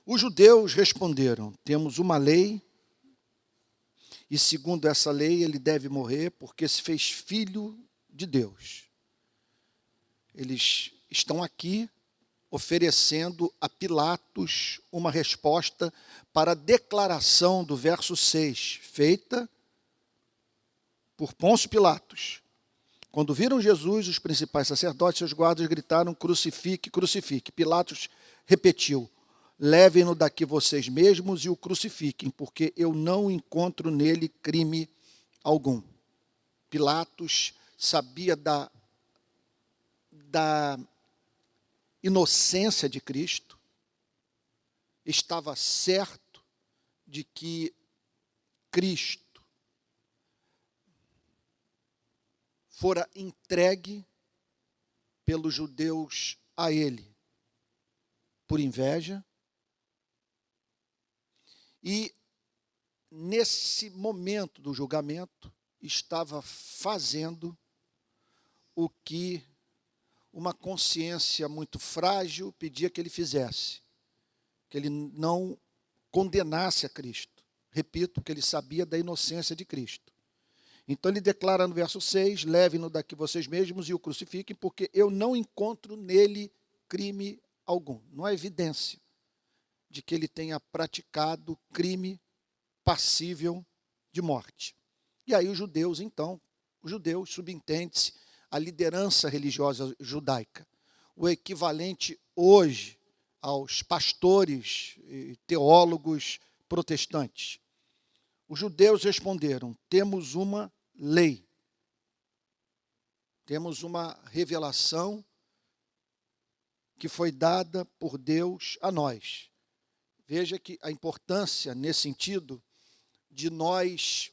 Os judeus responderam: temos uma lei, e segundo essa lei ele deve morrer porque se fez filho de Deus. Eles estão aqui oferecendo a Pilatos uma resposta para a declaração do verso 6, feita por Pôncio Pilatos. Quando viram Jesus, os principais sacerdotes e seus guardas gritaram: crucifique, crucifique. Pilatos repetiu: levem-no daqui vocês mesmos e o crucifiquem, porque eu não encontro nele crime algum. Pilatos sabia da inocência de Cristo, estava certo de que Cristo fora entregue pelos judeus a ele por inveja. E nesse momento do julgamento estava fazendo o que uma consciência muito frágil pedia que ele fizesse, que ele não condenasse a Cristo. Repito, que ele sabia da inocência de Cristo. Então ele declara no verso 6, levem-no daqui vocês mesmos e o crucifiquem, porque eu não encontro nele crime algum. Não há evidência de que ele tenha praticado crime passível de morte. E aí os judeus, subentende-se a liderança religiosa judaica, o equivalente hoje aos pastores e teólogos protestantes. Os judeus responderam: temos uma lei, temos uma revelação que foi dada por Deus a nós. Veja que a importância, nesse sentido, de nós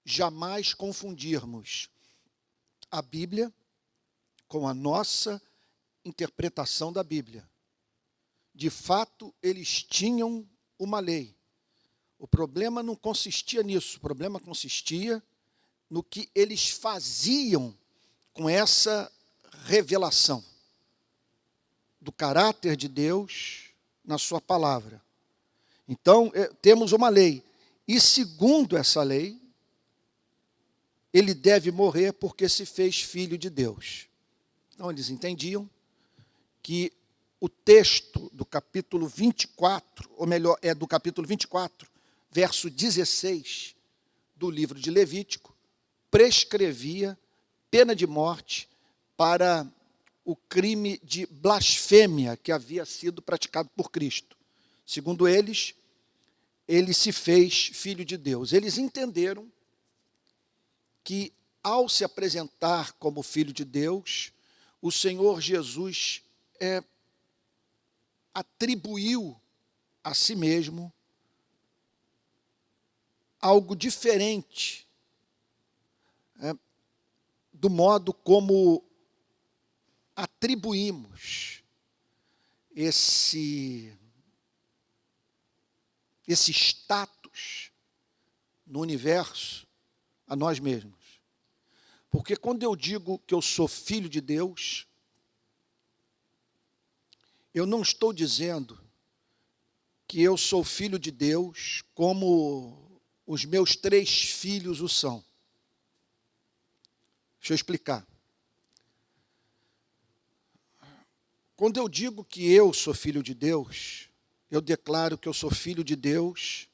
jamais confundirmos a Bíblia com a nossa interpretação da Bíblia. De fato, eles tinham uma lei. O problema não consistia nisso, o problema consistia no que eles faziam com essa revelação do caráter de Deus na sua palavra. Então, temos uma lei, e segundo essa lei, ele deve morrer porque se fez filho de Deus. Então, eles entendiam que o texto do capítulo 24, ou melhor, do capítulo 24, verso 16 do livro de Levítico, prescrevia pena de morte para o crime de blasfêmia que havia sido praticado por Cristo. Segundo eles, ele se fez filho de Deus. Eles entenderam que, ao se apresentar como filho de Deus, o Senhor Jesus atribuiu a si mesmo algo diferente do modo como atribuímos esse status no universo a nós mesmos. Porque quando eu digo que eu sou filho de Deus, eu não estou dizendo que eu sou filho de Deus como os meus 3 filhos o são. Deixa eu explicar. Quando eu digo que eu sou filho de Deus, eu declaro que eu sou filho de Deus,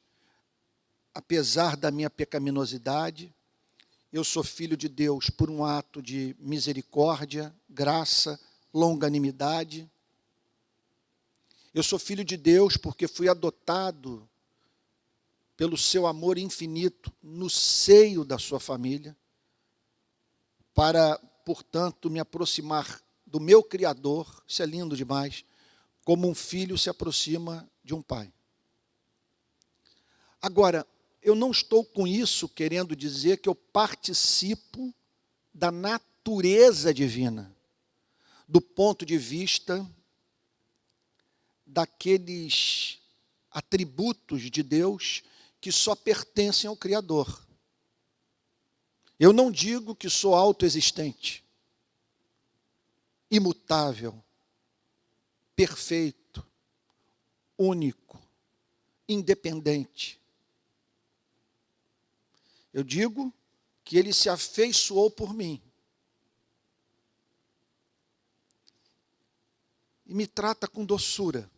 apesar da minha pecaminosidade. Eu sou filho de Deus por um ato de misericórdia, graça, longanimidade. Eu sou filho de Deus porque fui adotado pelo seu amor infinito no seio da sua família, para, portanto, me aproximar do meu Criador. Isso é lindo demais, como um filho se aproxima de um pai. Agora, eu não estou com isso querendo dizer que eu participo da natureza divina, do ponto de vista daqueles atributos de Deus que só pertencem ao Criador. Eu não digo que sou autoexistente, imutável, perfeito, único, independente. Eu digo que ele se afeiçoou por mim. E me trata com doçura.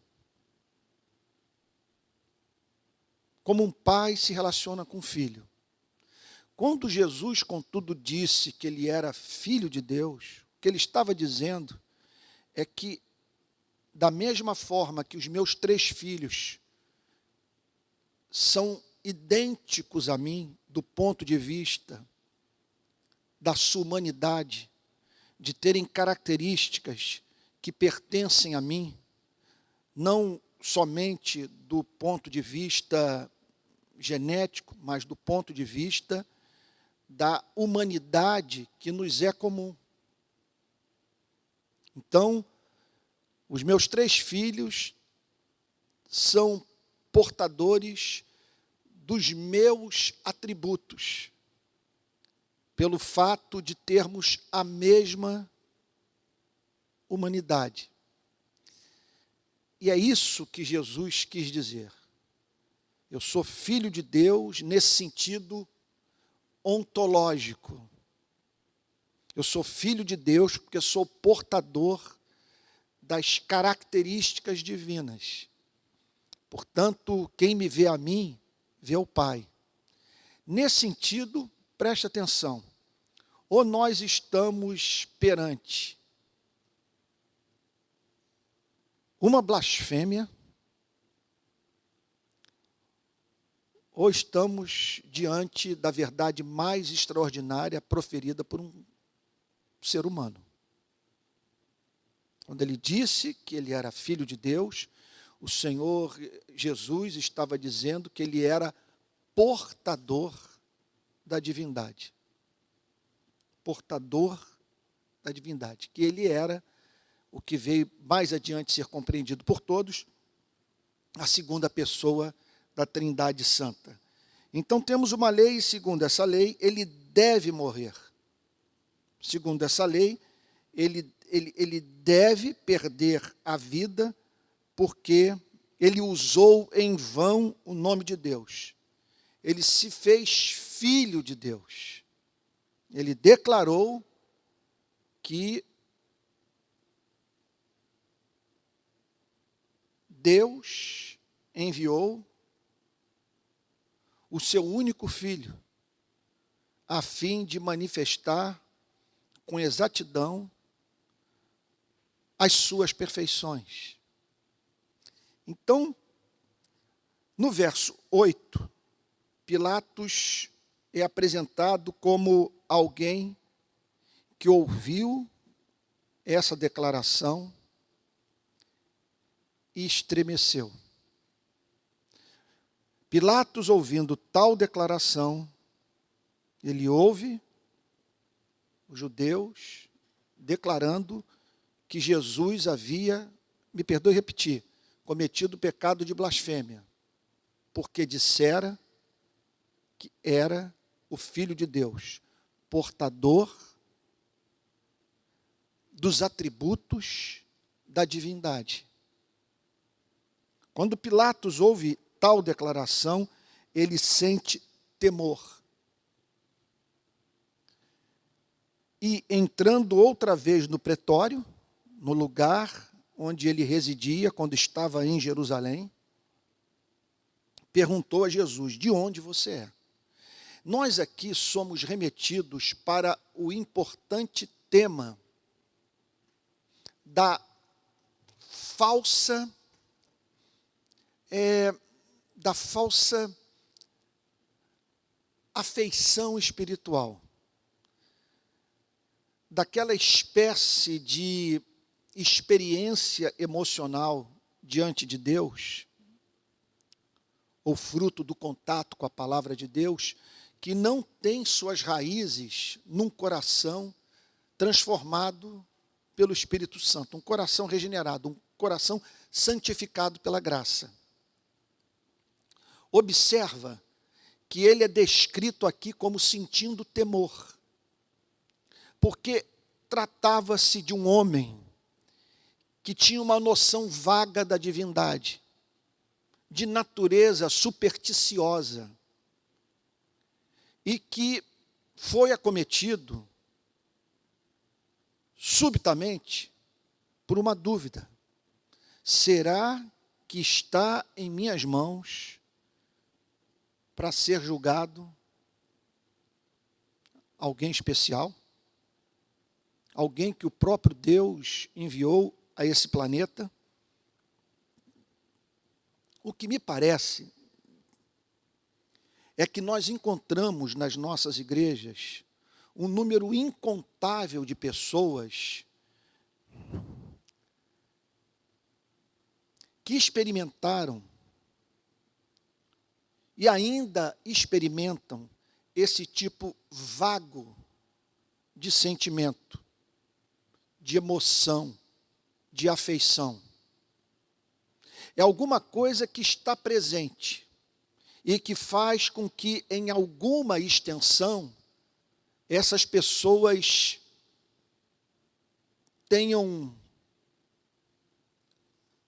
Como um pai se relaciona com um filho. Quando Jesus, contudo, disse que ele era filho de Deus, o que ele estava dizendo é que, da mesma forma que os meus 3 filhos são idênticos a mim, do ponto de vista da sua humanidade, de terem características que pertencem a mim, não somente do ponto de vista genético, mas do ponto de vista da humanidade que nos é comum. Então, os meus 3 filhos são portadores dos meus atributos, pelo fato de termos a mesma humanidade. E é isso que Jesus quis dizer. Eu sou filho de Deus nesse sentido ontológico. Eu sou filho de Deus porque sou portador das características divinas. Portanto, quem me vê a mim, vê o Pai. Nesse sentido, preste atenção. Ou nós estamos perante uma blasfêmia, ou estamos diante da verdade mais extraordinária proferida por um ser humano. Quando ele disse que ele era filho de Deus, o Senhor Jesus estava dizendo que ele era portador da divindade. Portador da divindade. Que ele era o que veio mais adiante ser compreendido por todos, a segunda pessoa da Trindade Santa. Então temos uma lei, e segundo essa lei, ele deve morrer. Segundo essa lei, ele deve perder a vida, porque ele usou em vão o nome de Deus. Ele se fez filho de Deus. Ele declarou que Deus enviou o seu único filho, a fim de manifestar com exatidão as suas perfeições. Então, no verso 8, Pilatos é apresentado como alguém que ouviu essa declaração e estremeceu. Pilatos, ouvindo tal declaração, ele ouve os judeus declarando que Jesus havia, me perdoe repetir, cometido o pecado de blasfêmia, porque dissera que era o Filho de Deus, portador dos atributos da divindade. Quando Pilatos ouve tal declaração, ele sente temor. E entrando outra vez no pretório, no lugar onde ele residia quando estava em Jerusalém, perguntou a Jesus: de onde você é? Nós aqui somos remetidos para o importante tema da falsa afeição espiritual, daquela espécie de experiência emocional diante de Deus, ou fruto do contato com a palavra de Deus, que não tem suas raízes num coração transformado pelo Espírito Santo, um coração regenerado, um coração santificado pela graça. Observa que ele é descrito aqui como sentindo temor, porque tratava-se de um homem que tinha uma noção vaga da divindade, de natureza supersticiosa e que foi acometido subitamente por uma dúvida: será que está em minhas mãos para ser julgado alguém especial? Alguém que o próprio Deus enviou a esse planeta? O que me parece é que nós encontramos nas nossas igrejas um número incontável de pessoas que experimentaram e ainda experimentam esse tipo vago de sentimento, de emoção, de afeição. É alguma coisa que está presente e que faz com que, em alguma extensão, essas pessoas tenham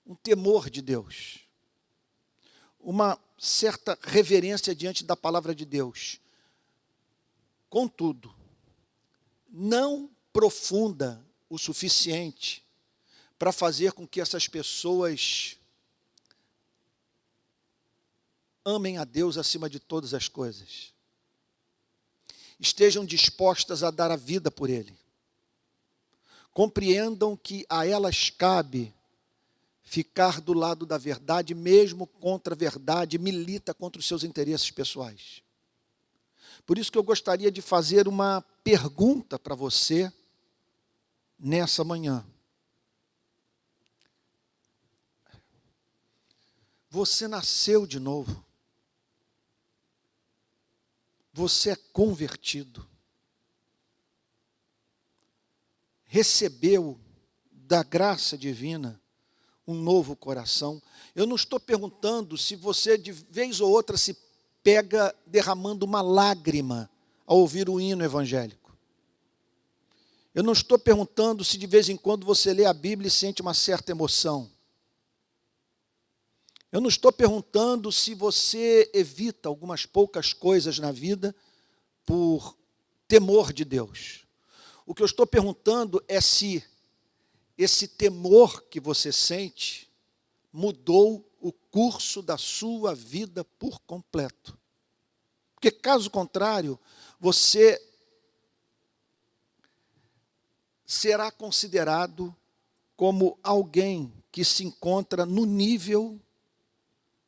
um temor de Deus, uma certa reverência diante da palavra de Deus. Contudo, não profunda o suficiente para fazer com que essas pessoas amem a Deus acima de todas as coisas, estejam dispostas a dar a vida por Ele, compreendam que a elas cabe ficar do lado da verdade, mesmo contra a verdade, milita contra os seus interesses pessoais. Por isso que eu gostaria de fazer uma pergunta para você nessa manhã. Você nasceu de novo. Você é convertido. Recebeu da graça divina um novo coração. Eu não estou perguntando se você de vez ou outra se pega derramando uma lágrima ao ouvir o hino evangélico. Eu não estou perguntando se de vez em quando você lê a Bíblia e sente uma certa emoção. Eu não estou perguntando se você evita algumas poucas coisas na vida por temor de Deus. O que eu estou perguntando é se esse temor que você sente mudou o curso da sua vida por completo. Porque, caso contrário, você será considerado como alguém que se encontra no nível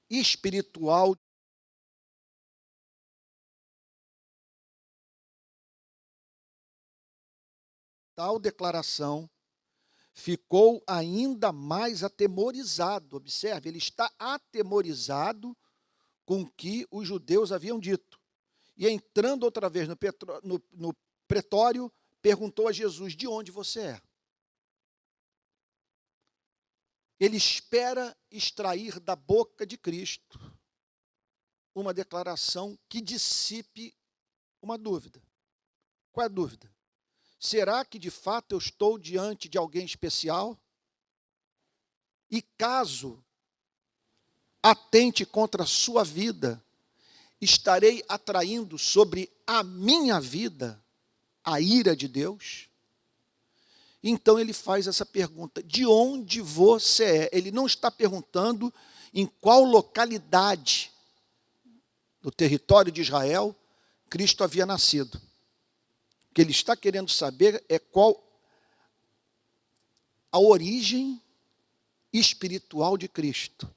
espiritual. Tal declaração ficou ainda mais atemorizado. Observe, ele está atemorizado com o que os judeus haviam dito. E entrando outra vez no pretório, perguntou a Jesus: de onde você é? Ele espera extrair da boca de Cristo uma declaração que dissipe uma dúvida. Qual é a dúvida? Será que de fato eu estou diante de alguém especial? E caso atente contra a sua vida, estarei atraindo sobre a minha vida a ira de Deus? Então ele faz essa pergunta: de onde você é? Ele não está perguntando em qual localidade do território de Israel Cristo havia nascido. O que ele está querendo saber é qual a origem espiritual de Cristo.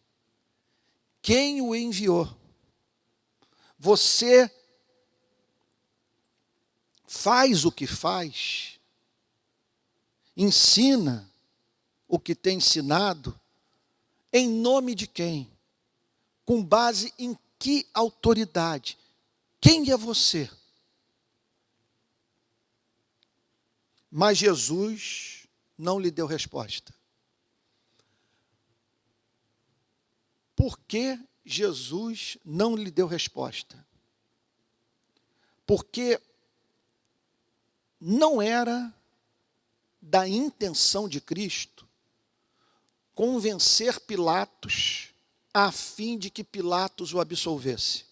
Quem o enviou? Você faz o que faz, ensina o que tem ensinado, em nome de quem? Com base em que autoridade? Quem é você? Mas Jesus não lhe deu resposta. Por que Jesus não lhe deu resposta? Porque não era da intenção de Cristo convencer Pilatos a fim de que Pilatos o absolvesse,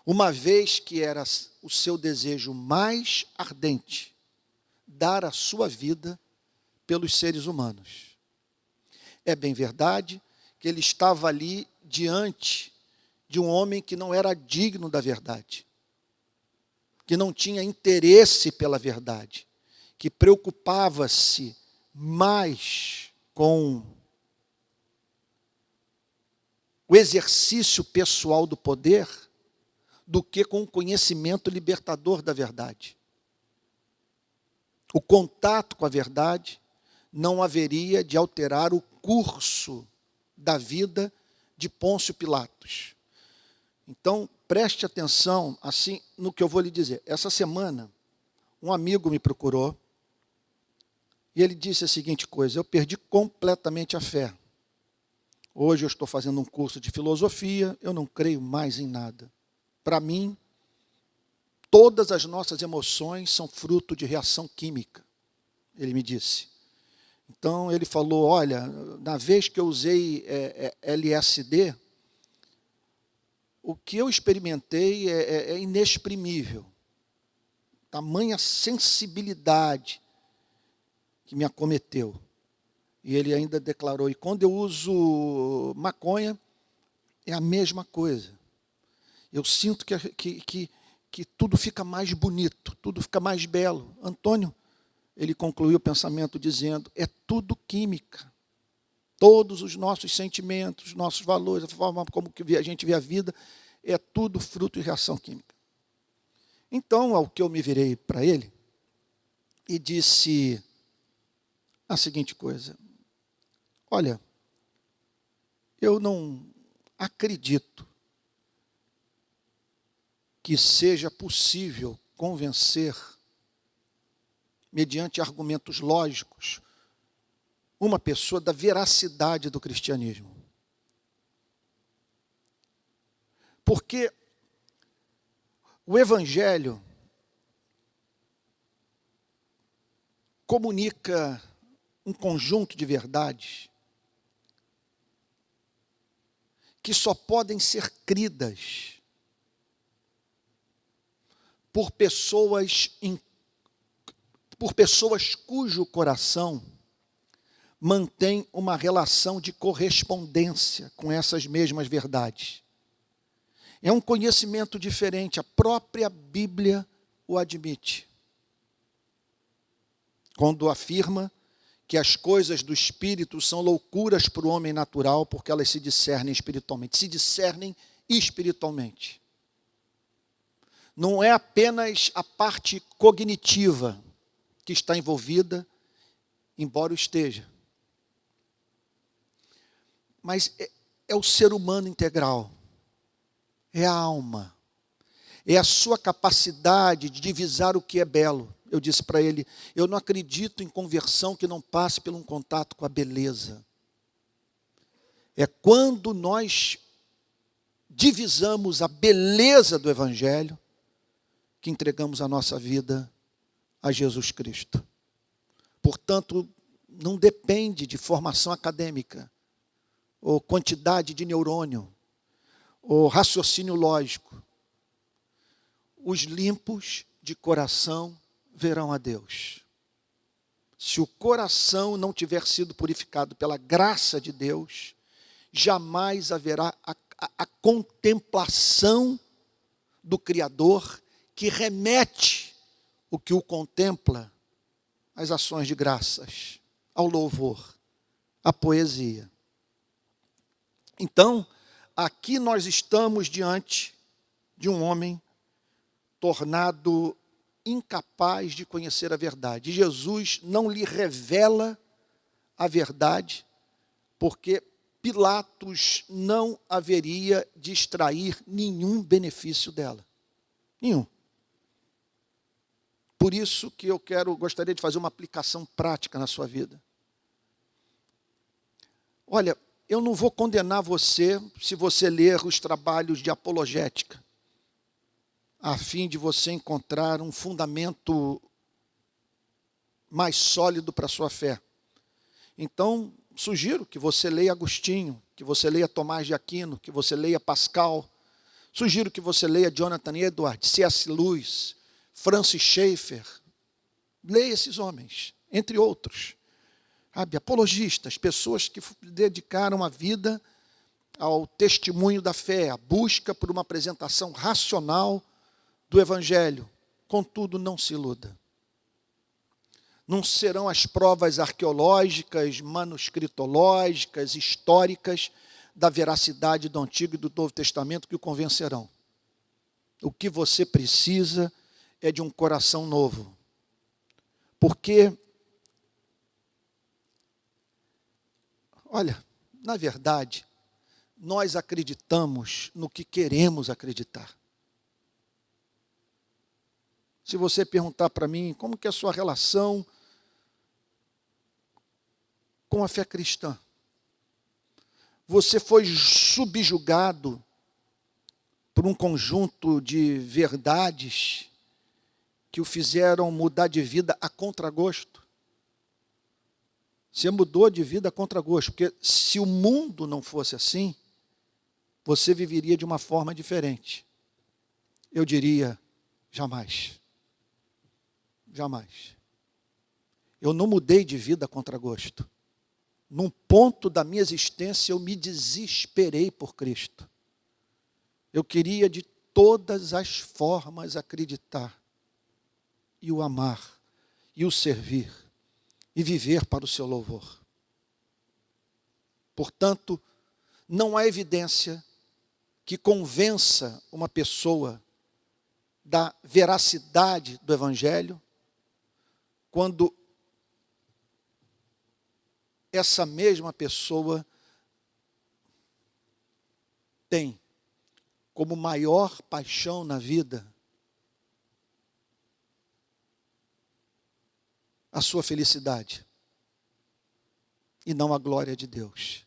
uma vez que era o seu desejo mais ardente dar a sua vida pelos seres humanos. É bem verdade que ele estava ali diante de um homem que não era digno da verdade, que não tinha interesse pela verdade, que preocupava-se mais com o exercício pessoal do poder do que com o conhecimento libertador da verdade. O contato com a verdade não haveria de alterar o curso da vida de Pôncio Pilatos. Então, preste atenção assim no que eu vou lhe dizer. Essa semana, um amigo me procurou e ele disse a seguinte coisa: eu perdi completamente a fé. Hoje eu estou fazendo um curso de filosofia, eu não creio mais em nada. Para mim, todas as nossas emoções são fruto de reação química, ele me disse. Então, ele falou, olha, na vez que eu usei LSD, o que eu experimentei é inexprimível. Tamanha sensibilidade que me acometeu. E ele ainda declarou, e quando eu uso maconha, é a mesma coisa. Eu sinto que tudo fica mais bonito, tudo fica mais belo. Antônio, ele concluiu o pensamento dizendo, é tudo química. Todos os nossos sentimentos, nossos valores, a forma como a gente vê a vida, é tudo fruto de reação química. Então, ao que eu me virei para ele e disse a seguinte coisa: olha, eu não acredito que seja possível convencer, mediante argumentos lógicos, uma pessoa da veracidade do cristianismo. Porque o Evangelho comunica um conjunto de verdades que só podem ser cridas por pessoas cujo coração mantém uma relação de correspondência com essas mesmas verdades. É um conhecimento diferente, a própria Bíblia o admite. Quando afirma que as coisas do Espírito são loucuras para o homem natural, porque elas se discernem espiritualmente. Se discernem espiritualmente. Não é apenas a parte cognitiva que está envolvida, embora o esteja. Mas é o ser humano integral. É a alma. É a sua capacidade de divisar o que é belo. Eu disse para ele, eu não acredito em conversão que não passe por um contato com a beleza. É quando nós divisamos a beleza do Evangelho que entregamos a nossa vida a Jesus Cristo. Portanto, não depende de formação acadêmica, ou quantidade de neurônio, ou raciocínio lógico. Os limpos de coração verão a Deus. Se o coração não tiver sido purificado pela graça de Deus, jamais haverá a contemplação do Criador que remete o que o contempla às ações de graças, ao louvor, à poesia. Então, aqui nós estamos diante de um homem tornado incapaz de conhecer a verdade. Jesus não lhe revela a verdade, porque Pilatos não haveria de extrair nenhum benefício dela. Nenhum. Por isso que eu gostaria de fazer uma aplicação prática na sua vida. Olha, eu não vou condenar você se você ler os trabalhos de apologética, a fim de você encontrar um fundamento mais sólido para a sua fé. Então, sugiro que você leia Agostinho, que você leia Tomás de Aquino, que você leia Pascal. Sugiro que você leia Jonathan Edwards, C.S. Lewis, Francis Schaeffer. Leia esses homens, entre outros. Sabe, apologistas, pessoas que dedicaram a vida ao testemunho da fé, a busca por uma apresentação racional do Evangelho. Contudo, não se iluda. Não serão as provas arqueológicas, manuscritológicas, históricas da veracidade do Antigo e do Novo Testamento que o convencerão. O que você precisa é de um coração novo. Porque, olha, na verdade, nós acreditamos no que queremos acreditar. Se você perguntar para mim, como que é a sua relação com a fé cristã? Você foi subjugado por um conjunto de verdades que o fizeram mudar de vida a contragosto? Você mudou de vida a contragosto, porque se o mundo não fosse assim, você viveria de uma forma diferente. Eu diria, jamais. Jamais. Eu não mudei de vida a contragosto. Num ponto da minha existência, eu me desesperei por Cristo. Eu queria de todas as formas acreditar, e o amar, e o servir, e viver para o seu louvor. Portanto, não há evidência que convença uma pessoa da veracidade do Evangelho, quando essa mesma pessoa tem como maior paixão na vida a sua felicidade e não a glória de Deus.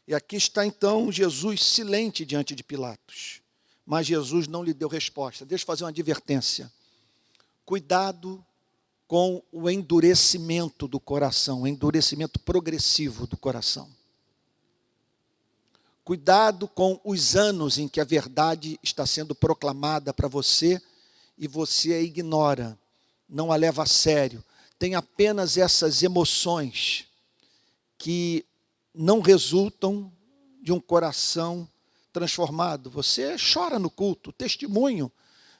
E aqui está então Jesus silente diante de Pilatos, mas Jesus não lhe deu resposta. Deixa eu fazer uma advertência. Cuidado com o endurecimento do coração, o endurecimento progressivo do coração. Cuidado com os anos em que a verdade está sendo proclamada para você e você a ignora, não a leva a sério. Tem apenas essas emoções que não resultam de um coração transformado. Você chora no culto, testemunho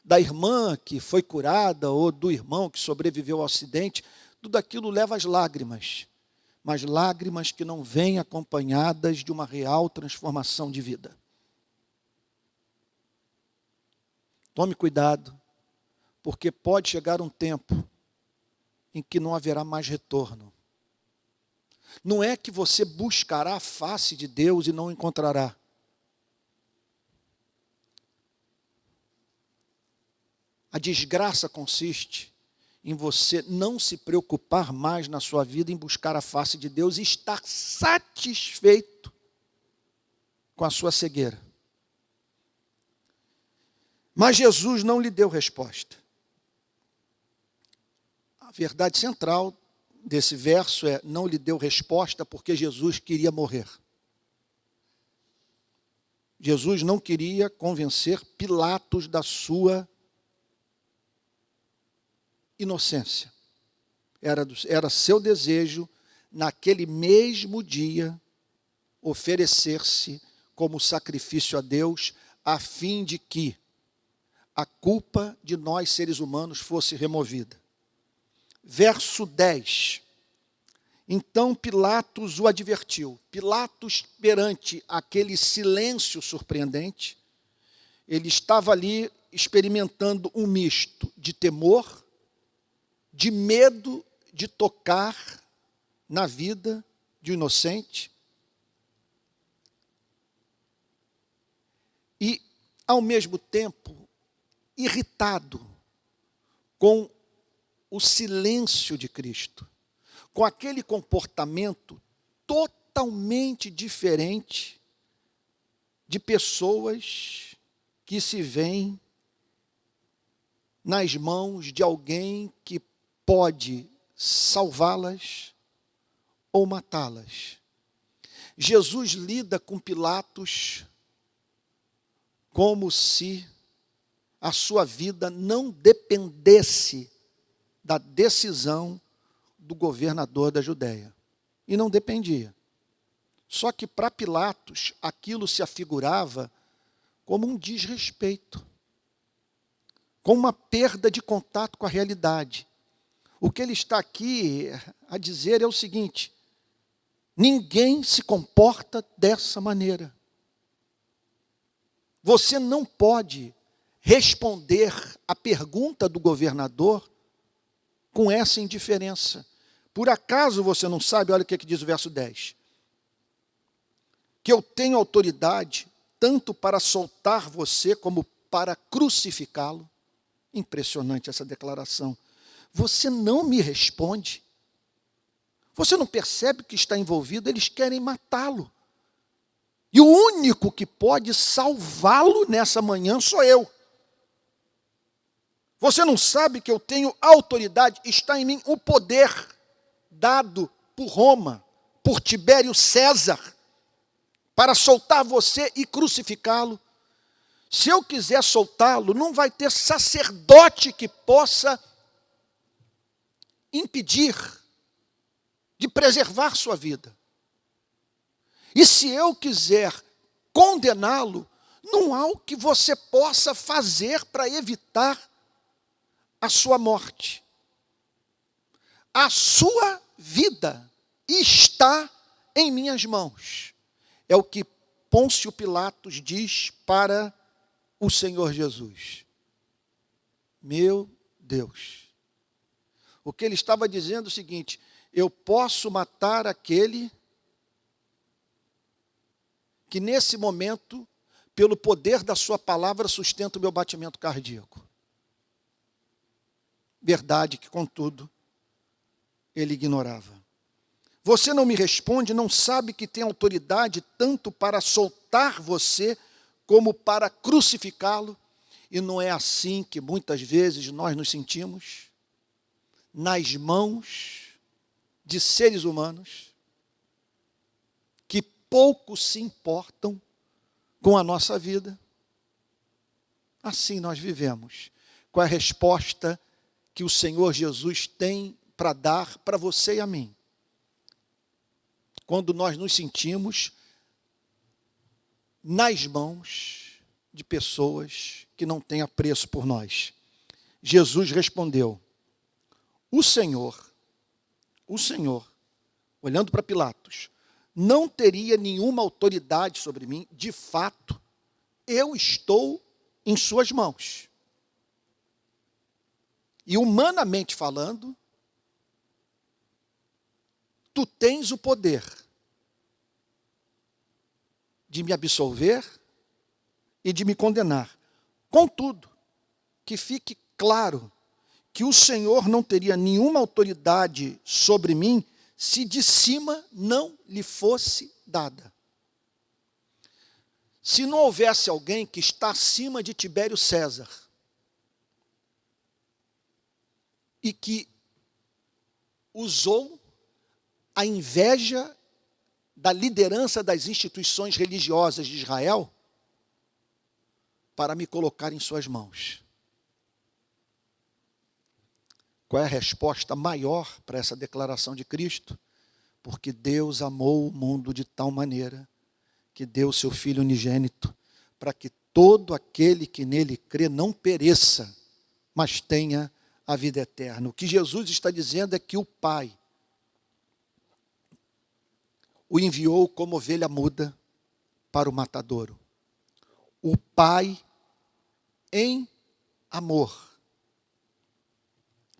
da irmã que foi curada ou do irmão que sobreviveu ao acidente, tudo aquilo leva às lágrimas, mas lágrimas que não vêm acompanhadas de uma real transformação de vida. Tome cuidado, porque pode chegar um tempo em que não haverá mais retorno. Não é que você buscará a face de Deus e não encontrará. A desgraça consiste em você não se preocupar mais na sua vida em buscar a face de Deus e estar satisfeito com a sua cegueira. Mas Jesus não lhe deu resposta. A verdade central desse verso é: não lhe deu resposta porque Jesus queria morrer. Jesus não queria convencer Pilatos da sua inocência. Era seu desejo, naquele mesmo dia, oferecer-se como sacrifício a Deus, a fim de que a culpa de nós, seres humanos, fosse removida. Verso 10. Então Pilatos o advertiu. Pilatos, perante aquele silêncio surpreendente, ele estava ali experimentando um misto de temor, de medo de tocar na vida de um inocente e, ao mesmo tempo, irritado com o silêncio de Cristo, com aquele comportamento totalmente diferente de pessoas que se veem nas mãos de alguém que pode salvá-las ou matá-las. Jesus lida com Pilatos como se a sua vida não dependesse da decisão do governador da Judéia. E não dependia. Só que para Pilatos, aquilo se afigurava como um desrespeito, como uma perda de contato com a realidade. O que ele está aqui a dizer é o seguinte: ninguém se comporta dessa maneira. Você não pode responder à pergunta do governador com essa indiferença. Por acaso você não sabe, olha o que diz o verso 10. Que eu tenho autoridade tanto para soltar você como para crucificá-lo. Impressionante essa declaração. Você não me responde. Você não percebe que está envolvido? Eles querem matá-lo. E o único que pode salvá-lo nessa manhã sou eu. Você não sabe que eu tenho autoridade, está em mim o poder dado por Roma, por Tibério César, para soltar você e crucificá-lo. Se eu quiser soltá-lo, não vai ter sacerdote que possa impedir de preservar sua vida. E se eu quiser condená-lo, não há o que você possa fazer para evitar a sua morte. A sua vida está em minhas mãos. É o que Pôncio Pilatos diz para o Senhor Jesus. Meu Deus. O que ele estava dizendo é o seguinte: eu posso matar aquele que nesse momento, pelo poder da sua palavra, sustenta o meu batimento cardíaco. Verdade que, contudo, ele ignorava. Você não me responde, não sabe que tem autoridade tanto para soltar você, como para crucificá-lo? E não é assim que muitas vezes nós nos sentimos? Nas mãos de seres humanos que pouco se importam com a nossa vida. Assim nós vivemos. Qual é a resposta que o Senhor Jesus tem para dar para você e a mim? Quando nós nos sentimos nas mãos de pessoas que não têm apreço por nós. Jesus respondeu: o Senhor, olhando para Pilatos, não teria nenhuma autoridade sobre mim. De fato, eu estou em suas mãos. E humanamente falando, tu tens o poder de me absolver e de me condenar. Contudo, que fique claro que o Senhor não teria nenhuma autoridade sobre mim se de cima não lhe fosse dada. Se não houvesse alguém que está acima de Tibério César e que usou a inveja da liderança das instituições religiosas de Israel para me colocar em suas mãos. Qual é a resposta maior para essa declaração de Cristo? Porque Deus amou o mundo de tal maneira que deu o seu Filho unigênito, para que todo aquele que nele crê não pereça, mas tenha a vida eterna. O que Jesus está dizendo é que o Pai o enviou como ovelha muda para o matadouro. O Pai, em amor,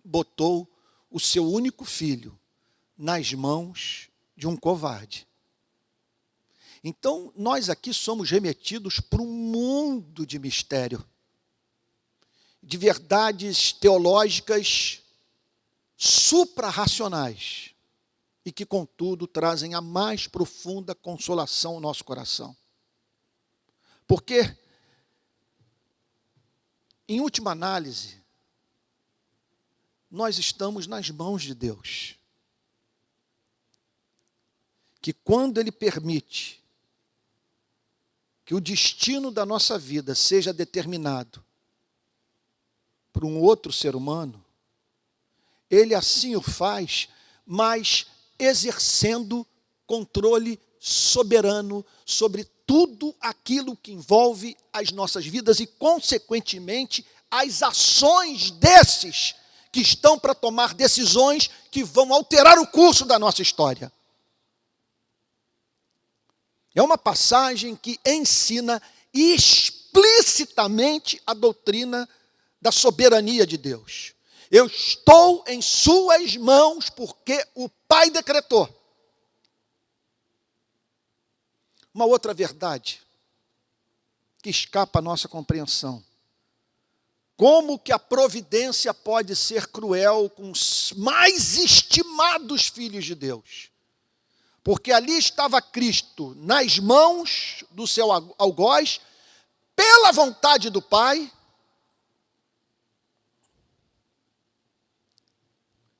botou o seu único filho nas mãos de um covarde. Então, nós aqui somos remetidos para um mundo de mistério, de verdades teológicas suprarracionais, e que, contudo, trazem a mais profunda consolação ao nosso coração. Porque, em última análise, nós estamos nas mãos de Deus. que quando Ele permite que o destino da nossa vida seja determinado por um outro ser humano, Ele assim o faz, mas exercendo controle soberano sobre tudo aquilo que envolve as nossas vidas e, consequentemente, as ações desses que estão para tomar decisões que vão alterar o curso da nossa história. É uma passagem que ensina explicitamente a doutrina da soberania de Deus. Eu estou em suas mãos porque o Pai decretou. Uma outra verdade que escapa à nossa compreensão. Como que a providência pode ser cruel com os mais estimados filhos de Deus? Porque ali estava Cristo nas mãos do seu algoz, pela vontade do Pai,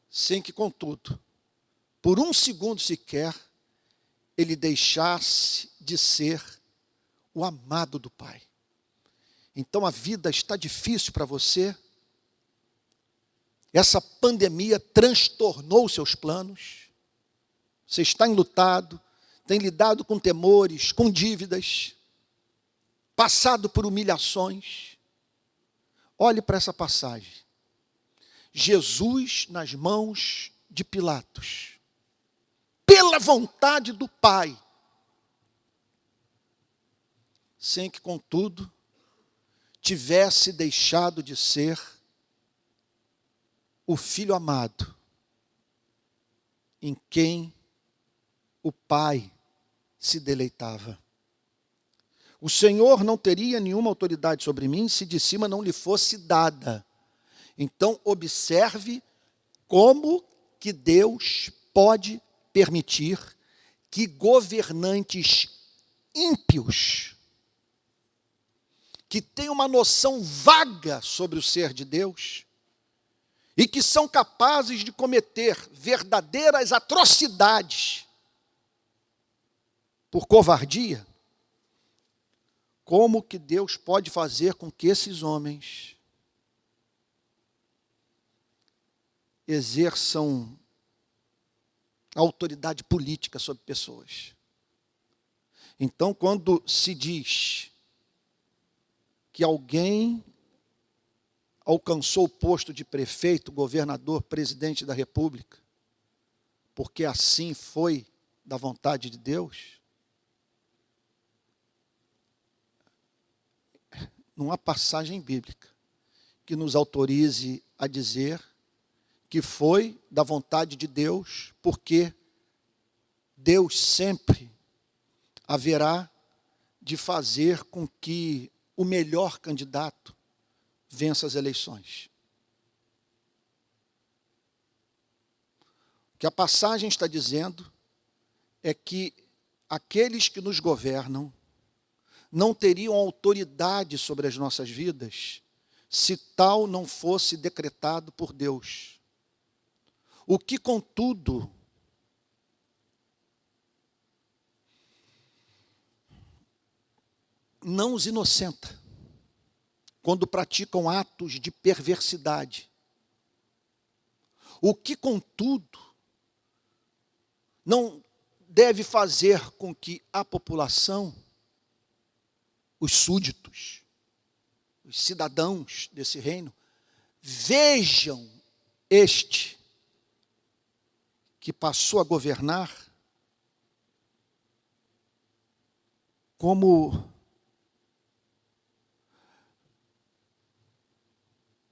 sem que, contudo, por um segundo sequer, ele deixasse de ser o amado do Pai. Então a vida está difícil para você. Essa pandemia transtornou os seus planos. Você está enlutado, tem lidado com temores, com dívidas, passado por humilhações. Olhe para essa passagem. Jesus nas mãos de Pilatos, pela vontade do Pai, sem que, contudo, tivesse deixado de ser o Filho amado, em quem o Pai se deleitava. O Senhor não teria nenhuma autoridade sobre mim se de cima não lhe fosse dada. Então, observe como que Deus pode permitir que governantes ímpios, que têm uma noção vaga sobre o ser de Deus, e que são capazes de cometer verdadeiras atrocidades por covardia, como que Deus pode fazer com que esses homens exerçam autoridade política sobre pessoas? Então, quando se diz que alguém alcançou o posto de prefeito, governador, presidente da República, porque assim foi da vontade de Deus, não há passagem bíblica que nos autorize a dizer que foi da vontade de Deus, porque Deus sempre haverá de fazer com que o melhor candidato vença as eleições. O que a passagem está dizendo é que aqueles que nos governam não teriam autoridade sobre as nossas vidas se tal não fosse decretado por Deus. O que, contudo, não os inocenta quando praticam atos de perversidade. O que, contudo, não deve fazer com que a população, os súditos, os cidadãos desse reino, vejam este que passou a governar como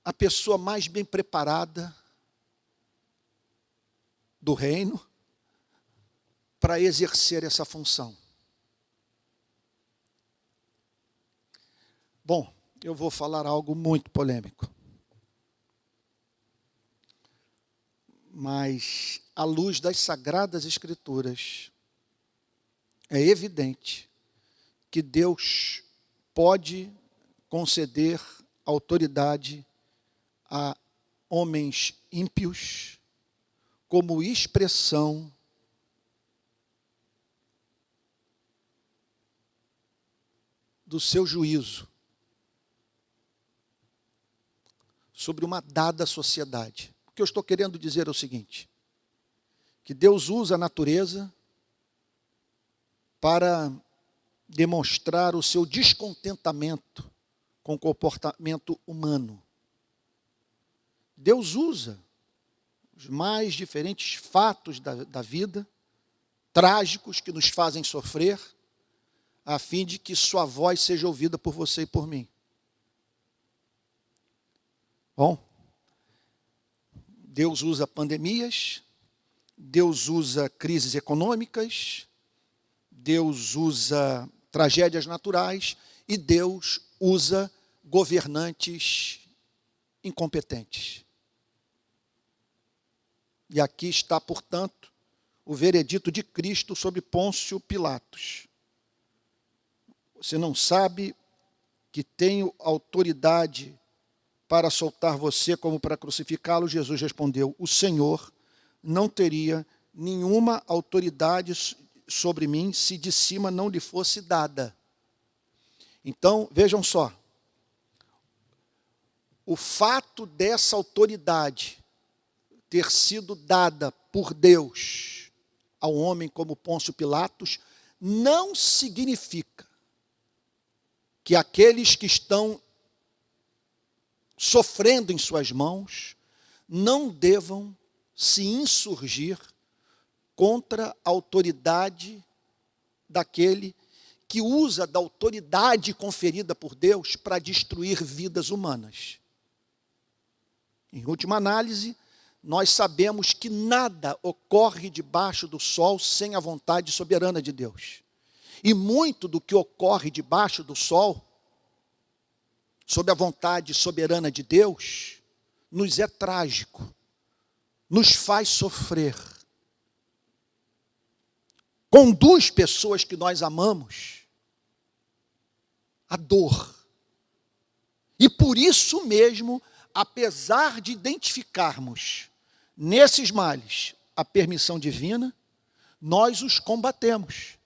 a pessoa mais bem preparada do reino para exercer essa função. Bom, eu vou falar algo muito polêmico. Mas, à luz das Sagradas Escrituras, é evidente que Deus pode conceder autoridade a homens ímpios como expressão do seu juízo sobre uma dada sociedade. O que eu estou querendo dizer é o seguinte: que Deus usa a natureza para demonstrar o seu descontentamento com o comportamento humano. Deus usa os mais diferentes fatos da vida, trágicos, que nos fazem sofrer, a fim de que sua voz seja ouvida por você e por mim. Bom, Deus usa pandemias, Deus usa crises econômicas, Deus usa tragédias naturais e Deus usa governantes incompetentes. E aqui está, portanto, o veredito de Cristo sobre Pôncio Pilatos. Você não sabe que tenho autoridade para soltar você como para crucificá-lo? Jesus respondeu: o Senhor não teria nenhuma autoridade sobre mim se de cima não lhe fosse dada. Então, vejam só, o fato dessa autoridade ter sido dada por Deus ao homem como Pôncio Pilatos não significa que aqueles que estão sofrendo em suas mãos não devam se insurgir contra a autoridade daquele que usa da autoridade conferida por Deus para destruir vidas humanas. Em última análise, nós sabemos que nada ocorre debaixo do sol sem a vontade soberana de Deus. E muito do que ocorre debaixo do sol, sob a vontade soberana de Deus, nos é trágico, nos faz sofrer, conduz pessoas que nós amamos à dor. E por isso mesmo, apesar de identificarmos nesses males a permissão divina, nós os combatemos.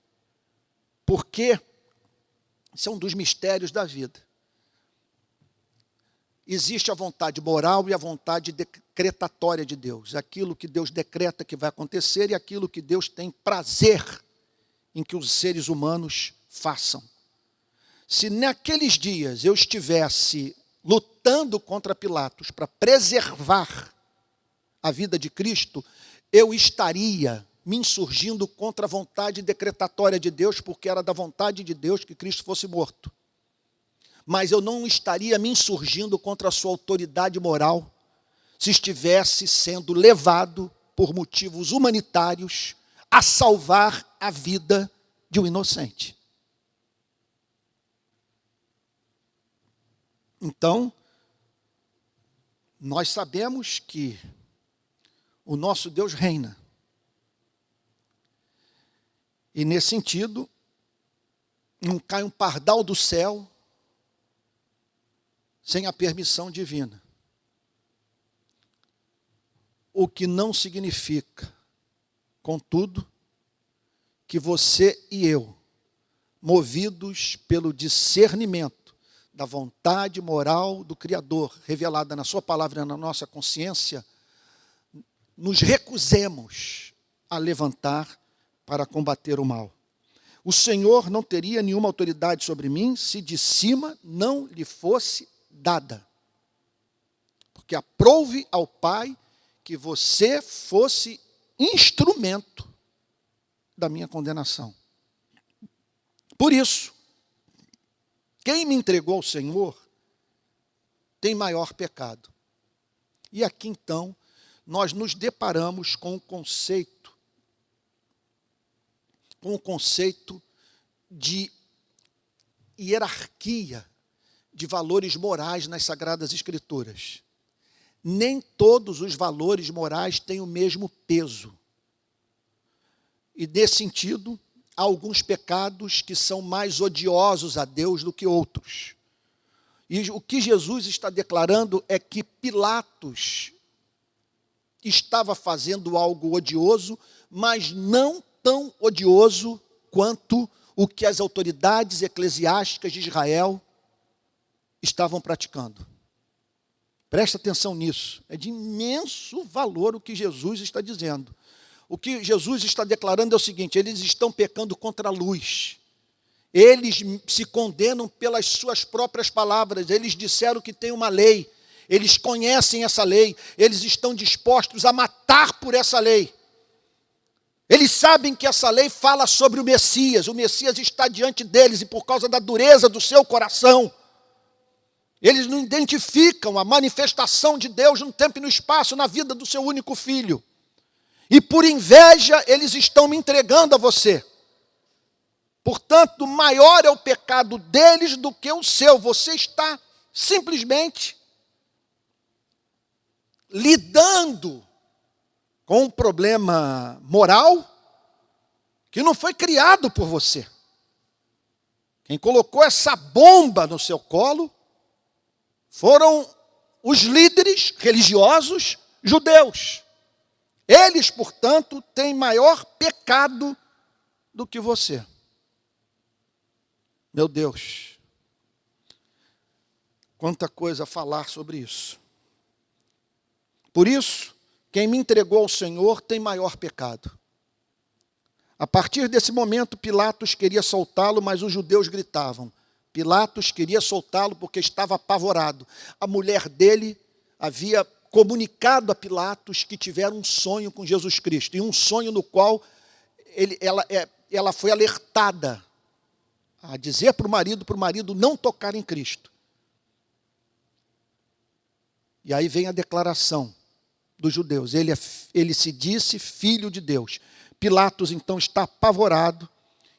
Porque isso é um dos mistérios da vida. Existe a vontade moral e a vontade decretatória de Deus. Aquilo que Deus decreta que vai acontecer e aquilo que Deus tem prazer em que os seres humanos façam. Se naqueles dias eu estivesse lutando contra Pilatos para preservar a vida de Cristo, eu estaria me insurgindo contra a vontade decretatória de Deus, porque era da vontade de Deus que Cristo fosse morto. Mas eu não estaria me insurgindo contra a sua autoridade moral, se estivesse sendo levado por motivos humanitários a salvar a vida de um inocente. Então, nós sabemos que o nosso Deus reina. E nesse sentido, não cai um pardal do céu sem a permissão divina. O que não significa, contudo, que você e eu, movidos pelo discernimento da vontade moral do Criador, revelada na sua palavra e na nossa consciência, nos recusemos a levantar para combater o mal. O Senhor não teria nenhuma autoridade sobre mim se de cima não lhe fosse dada. Porque aprouve ao Pai que você fosse instrumento da minha condenação. Por isso, quem me entregou ao Senhor tem maior pecado. E aqui então, nós nos deparamos com o conceito de hierarquia de valores morais nas Sagradas Escrituras. Nem todos os valores morais têm o mesmo peso. E, nesse sentido, há alguns pecados que são mais odiosos a Deus do que outros. E o que Jesus está declarando é que Pilatos estava fazendo algo odioso, mas não tão odioso quanto o que as autoridades eclesiásticas de Israel estavam praticando. Presta atenção nisso. É de imenso valor o que Jesus está dizendo. O que Jesus está declarando é o seguinte: eles estão pecando contra a luz. Eles se condenam pelas suas próprias palavras. Eles disseram que tem uma lei. Eles conhecem essa lei. Eles estão dispostos a matar por essa lei. Eles sabem que essa lei fala sobre o Messias. O Messias está diante deles e por causa da dureza do seu coração, eles não identificam a manifestação de Deus no tempo e no espaço, na vida do seu único filho. E por inveja, eles estão me entregando a você. Portanto, maior é o pecado deles do que o seu. Você está simplesmente lidando com um problema moral que não foi criado por você. Quem colocou essa bomba no seu colo foram os líderes religiosos judeus. Eles, portanto, têm maior pecado do que você. Meu Deus, quanta coisa a falar sobre isso. Por isso, quem me entregou ao Senhor tem maior pecado. A partir desse momento, Pilatos queria soltá-lo, mas os judeus gritavam. Pilatos queria soltá-lo porque estava apavorado. A mulher dele havia comunicado a Pilatos que tivera um sonho com Jesus Cristo, e um sonho no qual ela foi alertada a dizer para o marido não tocar em Cristo. E aí vem a declaração dos judeus: ele se disse filho de Deus. Pilatos então está apavorado,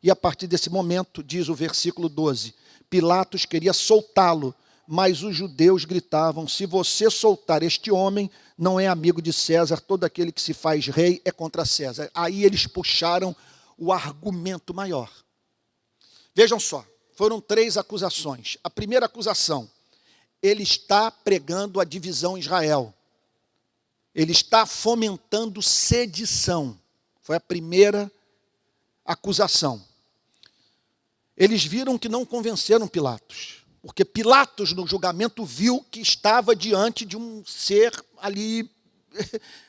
e a partir desse momento, diz o versículo 12, Pilatos queria soltá-lo, mas os judeus gritavam: se você soltar este homem, não é amigo de César, todo aquele que se faz rei é contra César. Aí eles puxaram o argumento maior. Vejam só, foram 3 acusações. A primeira acusação: ele está pregando a divisão em Israel. Ele está fomentando sedição. Foi a primeira acusação. Eles viram que não convenceram Pilatos, porque Pilatos, no julgamento, viu que estava diante de um ser ali,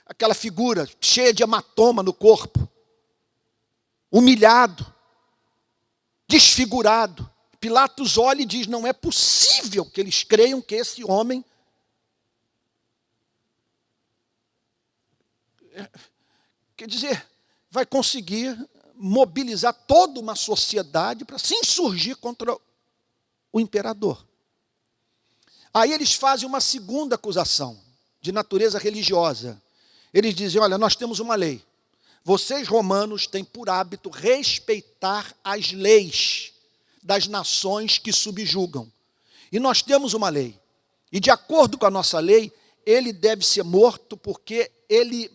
aquela figura cheia de hematoma no corpo, humilhado, desfigurado. Pilatos olha e diz: não é possível que eles creiam que esse homem quer dizer, vai conseguir mobilizar toda uma sociedade para se insurgir contra o imperador. Aí eles fazem uma segunda acusação, de natureza religiosa. Eles dizem: olha, nós temos uma lei. Vocês romanos têm por hábito respeitar as leis das nações que subjugam. E nós temos uma lei. E de acordo com a nossa lei, ele deve ser morto porque ele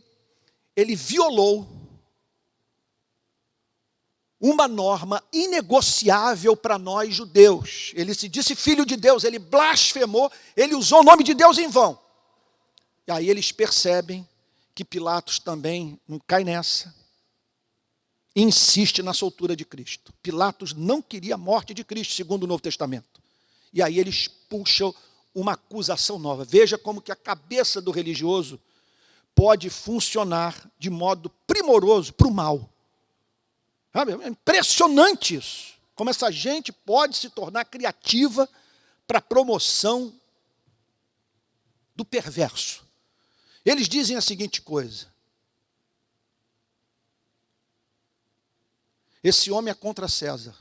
violou uma norma inegociável para nós judeus. Ele se disse filho de Deus, ele blasfemou, ele usou o nome de Deus em vão. E aí eles percebem que Pilatos também não cai nessa, e insiste na soltura de Cristo. Pilatos não queria a morte de Cristo, segundo o Novo Testamento. E aí eles puxam uma acusação nova. Veja como que a cabeça do religioso pode funcionar de modo primoroso para o mal. É impressionante isso. Como essa gente pode se tornar criativa para a promoção do perverso. Eles dizem a seguinte coisa: esse homem é contra César.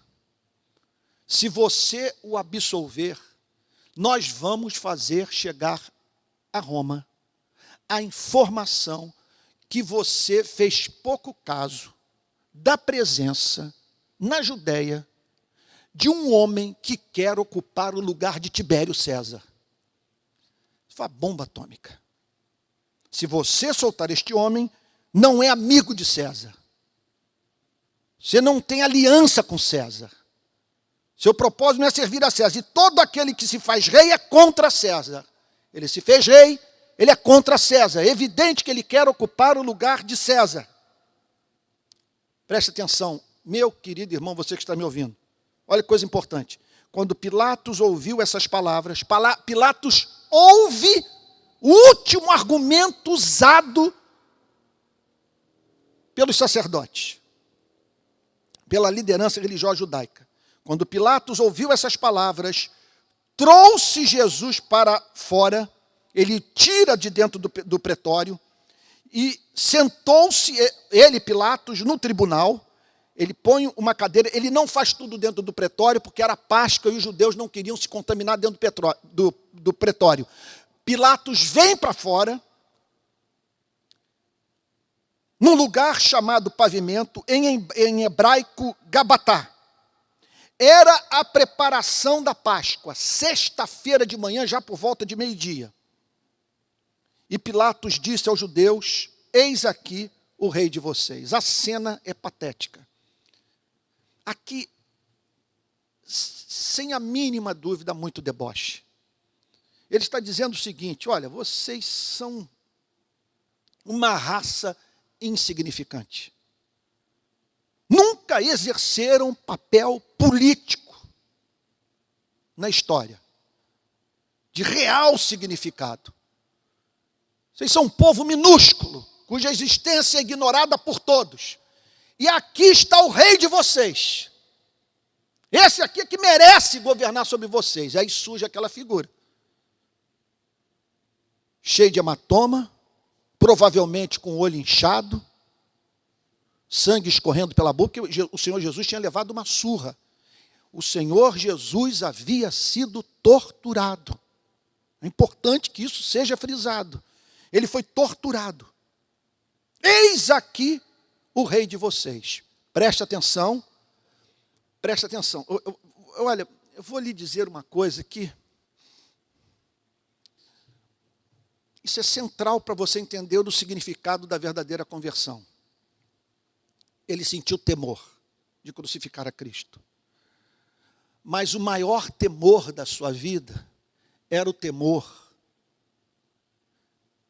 Se você o absolver, nós vamos fazer chegar a Roma a informação que você fez pouco caso da presença na Judéia de um homem que quer ocupar o lugar de Tibério César. Isso foi a bomba atômica. Se você soltar este homem, não é amigo de César. Você não tem aliança com César. Seu propósito não é servir a César. E todo aquele que se faz rei é contra César. Ele se fez rei, ele é contra César. É evidente que ele quer ocupar o lugar de César. Preste atenção, meu querido irmão, você que está me ouvindo, olha que coisa importante. Quando Pilatos ouviu essas palavras, Pilatos ouve o último argumento usado pelos sacerdotes, pela liderança religiosa judaica. Quando Pilatos ouviu essas palavras, trouxe Jesus para fora, ele tira de dentro do pretório e sentou-se, ele, Pilatos, no tribunal. Ele põe uma cadeira, ele não faz tudo dentro do pretório, porque era Páscoa e os judeus não queriam se contaminar dentro do pretório. Pilatos vem para fora, num lugar chamado Pavimento, em hebraico, Gabatá. Era a preparação da Páscoa, sexta-feira de manhã, já por volta de meio-dia. E Pilatos disse aos judeus, eis aqui o rei de vocês. A cena é patética. Aqui, sem a mínima dúvida, muito deboche. Ele está dizendo o seguinte, olha, vocês são uma raça insignificante. Nunca exerceram papel político na história, de real significado. Vocês são um povo minúsculo, cuja existência é ignorada por todos. E aqui está o rei de vocês. Esse aqui é que merece governar sobre vocês. Aí surge aquela figura. Cheio de hematoma, provavelmente com o olho inchado, sangue escorrendo pela boca, porque o Senhor Jesus tinha levado uma surra. O Senhor Jesus havia sido torturado. É importante que isso seja frisado. Ele foi torturado. Eis aqui o rei de vocês. Preste atenção. Preste atenção. Olha, eu vou lhe dizer uma coisa aqui. Isso é central para você entender o significado da verdadeira conversão. Ele sentiu temor de crucificar a Cristo. Mas o maior temor da sua vida era o temor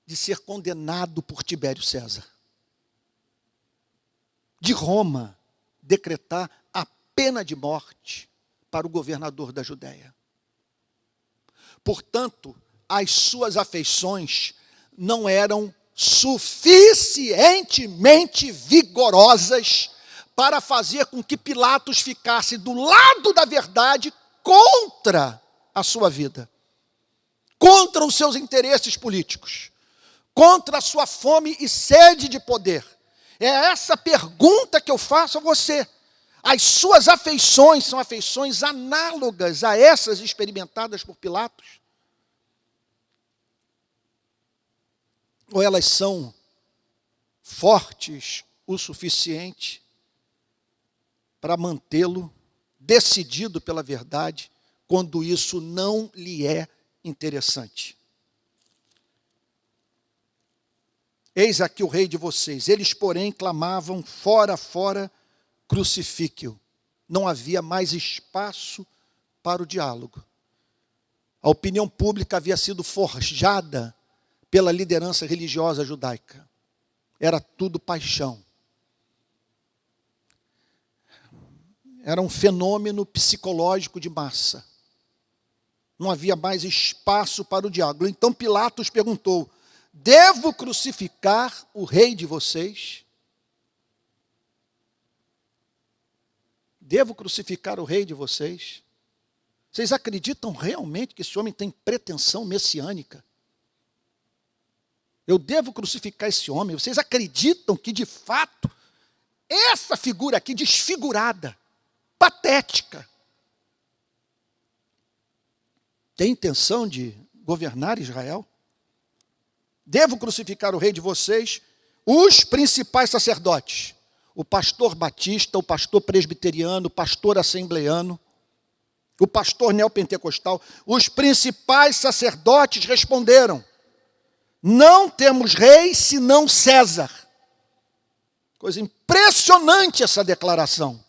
de ser condenado por Tibério César. De Roma decretar a pena de morte para o governador da Judéia. Portanto, as suas afeições não eram suficientemente vigorosas para fazer com que Pilatos ficasse do lado da verdade contra a sua vida, contra os seus interesses políticos, contra a sua fome e sede de poder. É essa pergunta que eu faço a você. As suas afeições são afeições análogas a essas experimentadas por Pilatos? Ou elas são fortes o suficiente para mantê-lo decidido pela verdade, quando isso não lhe é interessante? Eis aqui o rei de vocês. Eles, porém, clamavam, fora, fora, crucifique-o. Não havia mais espaço para o diálogo. A opinião pública havia sido forjada pela liderança religiosa judaica. Era tudo paixão. Era um fenômeno psicológico de massa. Não havia mais espaço para o diálogo. Então Pilatos perguntou, devo crucificar o rei de vocês? Devo crucificar o rei de vocês? Vocês acreditam realmente que esse homem tem pretensão messiânica? Eu devo crucificar esse homem? Vocês acreditam que, de fato, essa figura aqui, desfigurada, patética, tem intenção de governar Israel? Devo crucificar o rei de vocês? Os principais sacerdotes, o pastor batista, o pastor presbiteriano, o pastor assembleano, o pastor neopentecostal, os principais sacerdotes responderam, não temos rei senão César. Coisa impressionante essa declaração.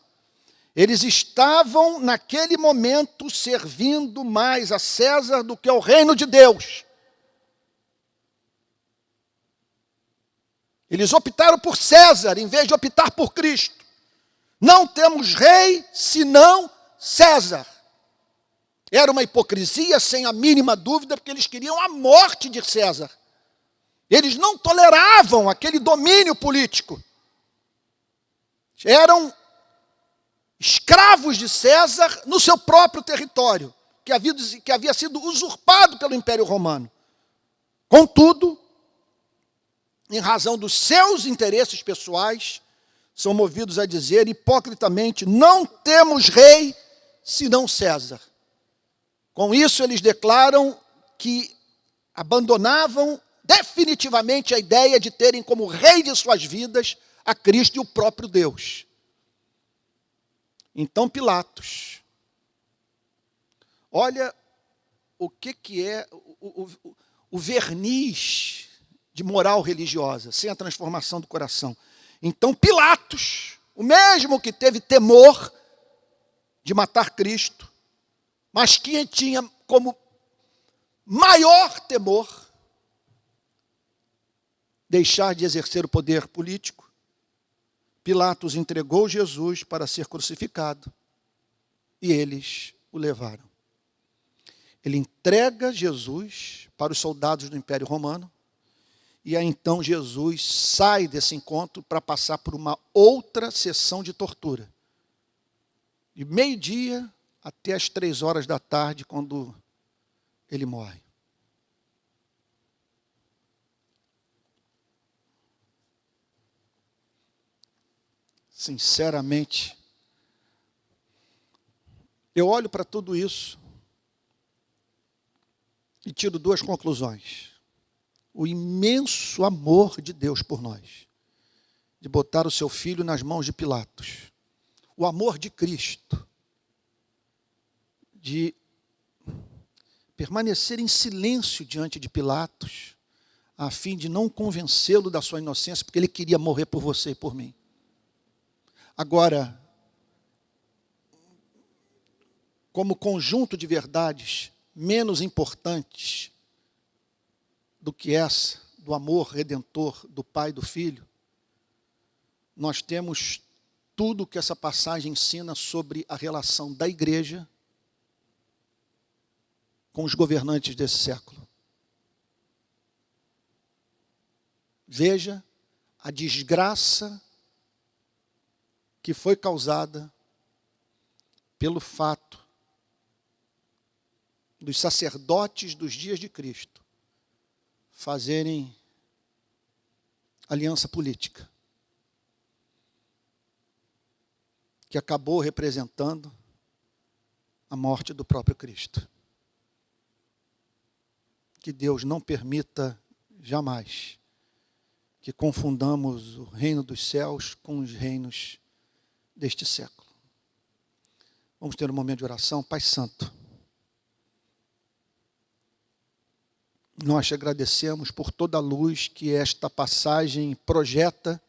Eles estavam, naquele momento, servindo mais a César do que ao reino de Deus. Eles optaram por César, em vez de optar por Cristo. Não temos rei senão César. Era uma hipocrisia sem a mínima dúvida, porque eles queriam a morte de César. Eles não toleravam aquele domínio político. Eram escravos de César no seu próprio território, que havia sido usurpado pelo Império Romano. Contudo, em razão dos seus interesses pessoais, são movidos a dizer hipocritamente: não temos rei senão César. Com isso, eles declaram que abandonavam definitivamente a ideia de terem como rei de suas vidas a Cristo e o próprio Deus. Então Pilatos, olha o que é o verniz de moral religiosa, sem a transformação do coração. Então Pilatos, o mesmo que teve temor de matar Cristo, mas que tinha como maior temor deixar de exercer o poder político, Pilatos entregou Jesus para ser crucificado e eles o levaram. Ele entrega Jesus para os soldados do Império Romano e aí então Jesus sai desse encontro para passar por uma outra sessão de tortura. De meio-dia até as 3 horas da tarde, quando ele morre. Sinceramente, eu olho para tudo isso e tiro 2 conclusões. O imenso amor de Deus por nós, de botar o seu filho nas mãos de Pilatos. O amor de Cristo, de permanecer em silêncio diante de Pilatos, a fim de não convencê-lo da sua inocência, porque ele queria morrer por você e por mim. Agora, como conjunto de verdades menos importantes do que essa, do amor redentor do Pai e do Filho, nós temos tudo que essa passagem ensina sobre a relação da igreja com os governantes desse século. Veja a desgraça que foi causada pelo fato dos sacerdotes dos dias de Cristo fazerem aliança política, que acabou representando a morte do próprio Cristo. Que Deus não permita jamais que confundamos o reino dos céus com os reinos deste século. Vamos ter um momento de oração. Pai Santo, nós te agradecemos por toda a luz que esta passagem projeta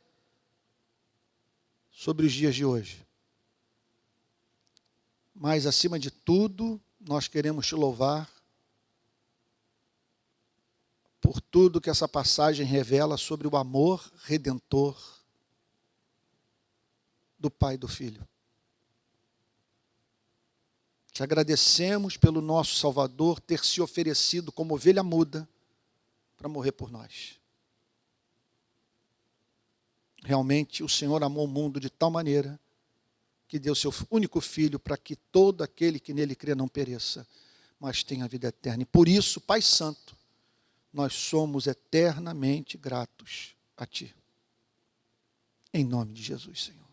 sobre os dias de hoje. Mas, acima de tudo, nós queremos te louvar por tudo que essa passagem revela sobre o amor redentor do Pai e do Filho. Te agradecemos pelo nosso Salvador ter se oferecido como ovelha muda para morrer por nós. Realmente o Senhor amou o mundo de tal maneira que deu seu único Filho para que todo aquele que nele crê não pereça, mas tenha vida eterna. E por isso, Pai Santo, nós somos eternamente gratos a Ti. Em nome de Jesus, Senhor.